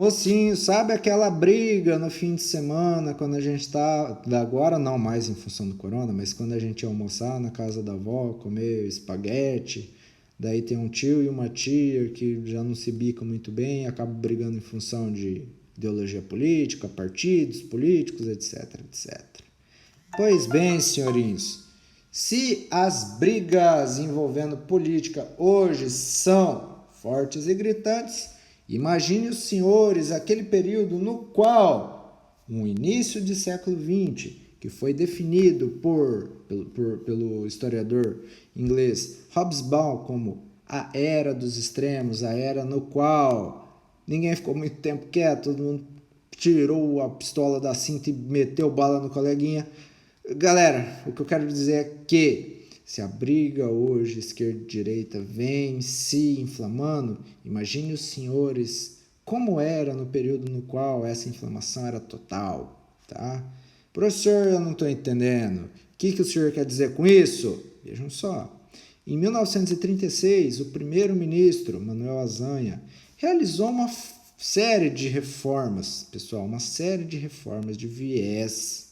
Mocinho, sabe aquela briga no fim de semana, quando a gente tá, agora não mais em função do corona, mas quando a gente ia almoçar na casa da avó, comer espaguete, daí tem um tio e uma tia que já não se bicam muito bem, acabam brigando em função de ideologia política, partidos políticos, etc, etc. Pois bem, senhorinhos, se as brigas envolvendo política hoje são fortes e gritantes, imagine os senhores aquele período no qual, no início do século XX, que foi definido pelo historiador inglês Hobsbawm como a era dos extremos, a era no qual ninguém ficou muito tempo quieto, todo mundo tirou a pistola da cinta e meteu bala no coleguinha. Galera, o que eu quero dizer é que se a briga hoje, esquerda e direita, vem se inflamando, imagine os senhores como era no período no qual essa inflamação era total, tá? Professor, eu não estou entendendo. O que o senhor quer dizer com isso? Vejam só. Em 1936, o primeiro-ministro, Manuel Azaña, realizou uma série de reformas, pessoal, uma série de reformas de viés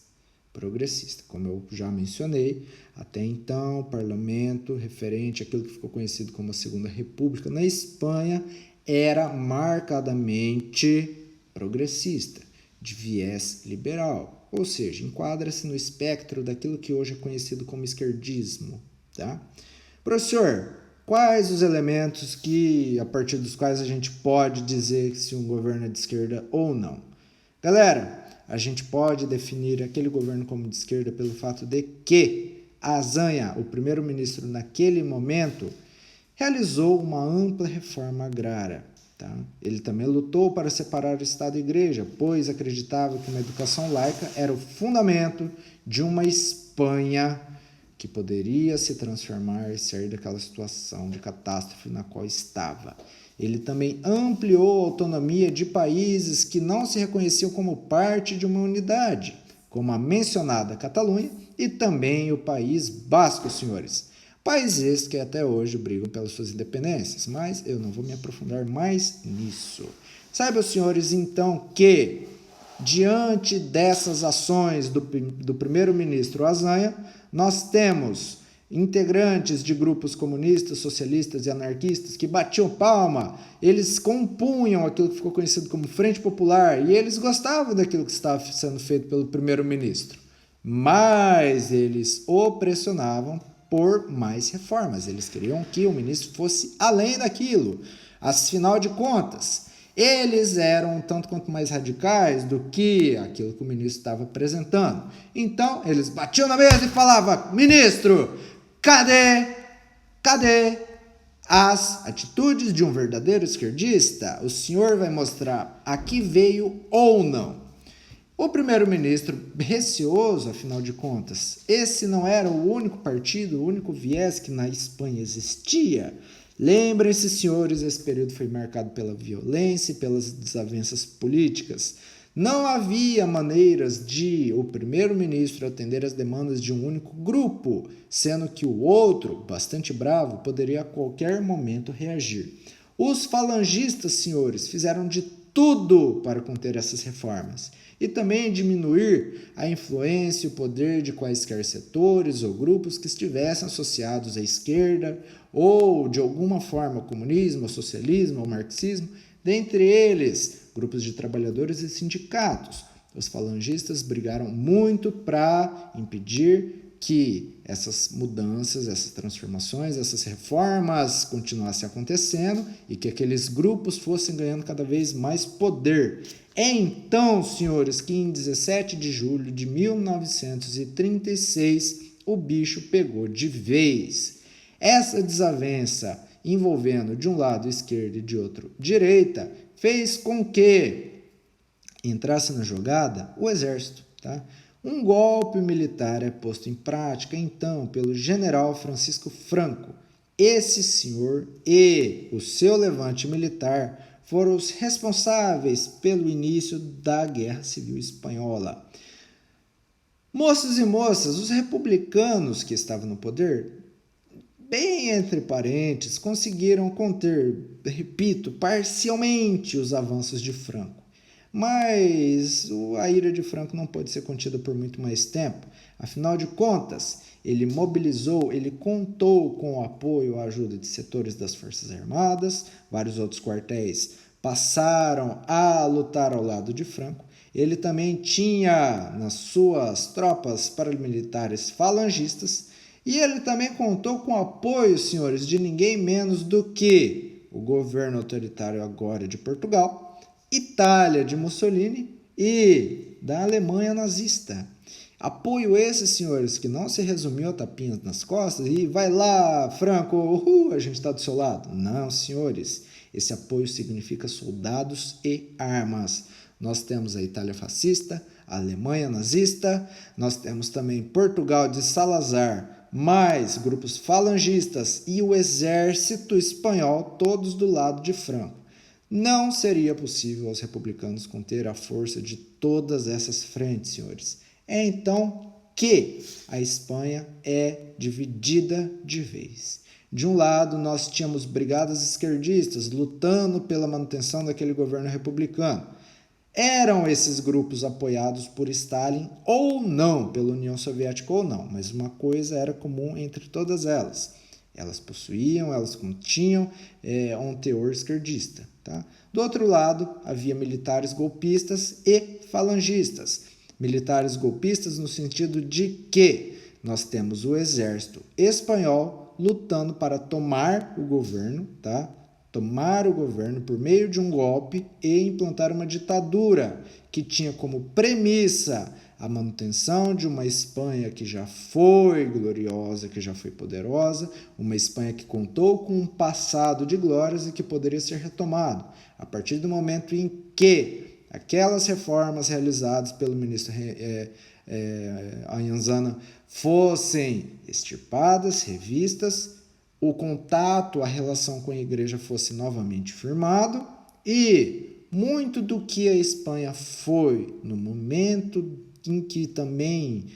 progressista. Como eu já mencionei, até então, o parlamento, referente àquilo que ficou conhecido como a Segunda República na Espanha, era marcadamente progressista, de viés liberal, ou seja, enquadra-se no espectro daquilo que hoje é conhecido como esquerdismo. Tá? Professor, quais os elementos a partir dos quais a gente pode dizer se um governo é de esquerda ou não? Galera, a gente pode definir aquele governo como de esquerda pelo fato de que Azaña, o primeiro-ministro naquele momento, realizou uma ampla reforma agrária. Tá? Ele também lutou para separar o Estado e a Igreja, pois acreditava que uma educação laica era o fundamento de uma Espanha que poderia se transformar e sair daquela situação de catástrofe na qual estava. Ele também ampliou a autonomia de países que não se reconheciam como parte de uma unidade, como a mencionada Catalunha e também o País Basco, senhores. Países que até hoje brigam pelas suas independências, mas eu não vou me aprofundar mais nisso. Saibam, senhores, então, que diante dessas ações do primeiro-ministro Azaña, nós temos integrantes de grupos comunistas, socialistas e anarquistas que batiam palma, eles compunham aquilo que ficou conhecido como Frente Popular e eles gostavam daquilo que estava sendo feito pelo primeiro-ministro, mas eles o pressionavam por mais reformas, eles queriam que o ministro fosse além daquilo. Afinal de contas, eles eram um tanto quanto mais radicais do que aquilo que o ministro estava apresentando. Então, eles batiam na mesa e falavam: ministro, cadê as atitudes de um verdadeiro esquerdista? O senhor vai mostrar a que veio ou não? O primeiro-ministro, receoso, afinal de contas, esse não era o único partido, o único viés que na Espanha existia. Lembrem-se, senhores, esse período foi marcado pela violência e pelas desavenças políticas. Não havia maneiras de o primeiro-ministro atender às demandas de um único grupo, sendo que o outro, bastante bravo, poderia a qualquer momento reagir. Os falangistas, senhores, fizeram de tudo para conter essas reformas e também diminuir a influência e o poder de quaisquer setores ou grupos que estivessem associados à esquerda ou, de alguma forma, ao comunismo, ao socialismo, ao marxismo, dentre eles, grupos de trabalhadores e sindicatos. Os falangistas brigaram muito para impedir que essas mudanças, essas transformações, essas reformas continuassem acontecendo e que aqueles grupos fossem ganhando cada vez mais poder. É então, senhores, que em 17 de julho de 1936 o bicho pegou de vez. Essa desavença envolvendo de um lado esquerda e de outro direita fez com que entrasse na jogada o exército, tá? Um golpe militar é posto em prática, então, pelo general Francisco Franco. Esse senhor e o seu levante militar foram os responsáveis pelo início da Guerra Civil Espanhola. Moços e moças, os republicanos que estavam no poder, bem entre parênteses, conseguiram conter, repito, parcialmente os avanços de Franco. Mas a ira de Franco não pode ser contida por muito mais tempo. Afinal de contas, ele mobilizou, ele contou com o apoio e a ajuda de setores das Forças Armadas, vários outros quartéis passaram a lutar ao lado de Franco. Ele também tinha nas suas tropas paramilitares falangistas e ele também contou com o apoio, senhores, de ninguém menos do que o governo autoritário agora de Portugal, Itália de Mussolini e da Alemanha nazista. Apoio esse, senhores, que não se resumiu a tapinhas nas costas e vai lá, Franco, a gente está do seu lado. Não, senhores, esse apoio significa soldados e armas. Nós temos a Itália fascista, a Alemanha nazista, nós temos também Portugal de Salazar, mais grupos falangistas e o exército espanhol, todos do lado de Franco. Não seria possível aos republicanos conter a força de todas essas frentes, senhores. É então que a Espanha é dividida de vez. De um lado, nós tínhamos brigadas esquerdistas lutando pela manutenção daquele governo republicano. Eram esses grupos apoiados por Stalin ou não, pela União Soviética ou não, mas uma coisa era comum entre todas elas. Elas possuíam, elas continham um teor esquerdista. Tá? Do outro lado, havia militares golpistas e falangistas. Militares golpistas no sentido de que nós temos o exército espanhol lutando para tomar o governo, tá? Tomar o governo por meio de um golpe e implantar uma ditadura que tinha como premissa a manutenção de uma Espanha que já foi gloriosa, que já foi poderosa, uma Espanha que contou com um passado de glórias e que poderia ser retomado a partir do momento em que aquelas reformas realizadas pelo ministro Anhanzana fossem extirpadas, revistas, o contato, a relação com a igreja fosse novamente firmado e muito do que a Espanha foi no momento em que também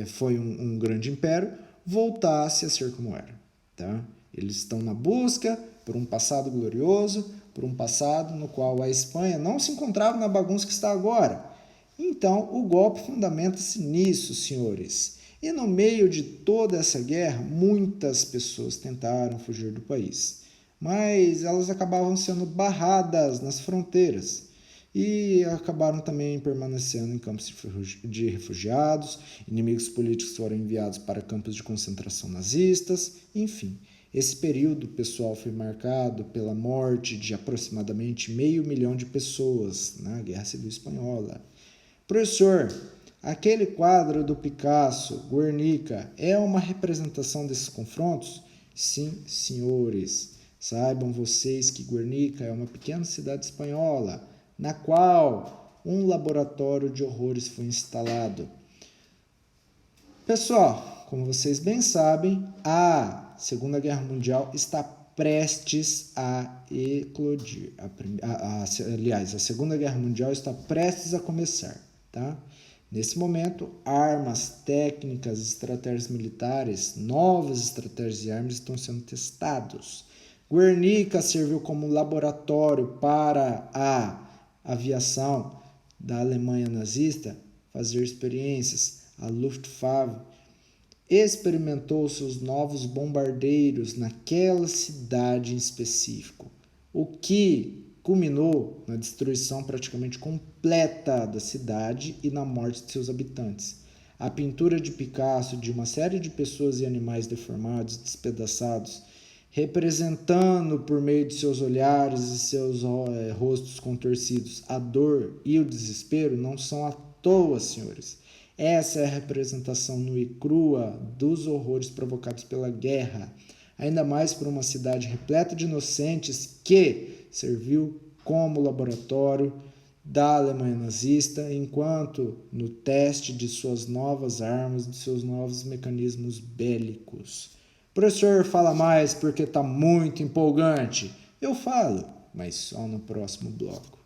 foi um grande império, voltasse a ser como era. Tá? Eles estão na busca por um passado glorioso, por um passado no qual a Espanha não se encontrava na bagunça que está agora. Então, o golpe fundamenta-se nisso, senhores. E no meio de toda essa guerra, muitas pessoas tentaram fugir do país, mas elas acabavam sendo barradas nas fronteiras e acabaram também permanecendo em campos de refugiados, inimigos políticos foram enviados para campos de concentração nazistas, enfim. Esse período, pessoal, foi marcado pela morte de aproximadamente 500 mil de pessoas na Guerra Civil Espanhola. Professor, aquele quadro do Picasso, Guernica, é uma representação desses confrontos? Sim, senhores. Saibam vocês que Guernica é uma pequena cidade espanhola, na qual um laboratório de horrores foi instalado. Pessoal, como vocês bem sabem, a Segunda Guerra Mundial está prestes a eclodir. Aliás, a Segunda Guerra Mundial está prestes a começar. Tá? Nesse momento, armas, técnicas, estratégias militares, novas estratégias de armas estão sendo testados. Guernica serviu como laboratório para a aviação da Alemanha nazista fazer experiências. A Luftwaffe experimentou seus novos bombardeiros naquela cidade em específico, o que culminou na destruição praticamente completa da cidade e na morte de seus habitantes. A pintura de Picasso de uma série de pessoas e animais deformados, despedaçados, representando por meio de seus olhares e seus rostos contorcidos a dor e o desespero, não são à toa, senhores. Essa é a representação nua e crua dos horrores provocados pela guerra, ainda mais por uma cidade repleta de inocentes que serviu como laboratório da Alemanha nazista, enquanto no teste de suas novas armas, de seus novos mecanismos bélicos. Professor, fala mais porque está muito empolgante. Eu falo, mas só no próximo bloco.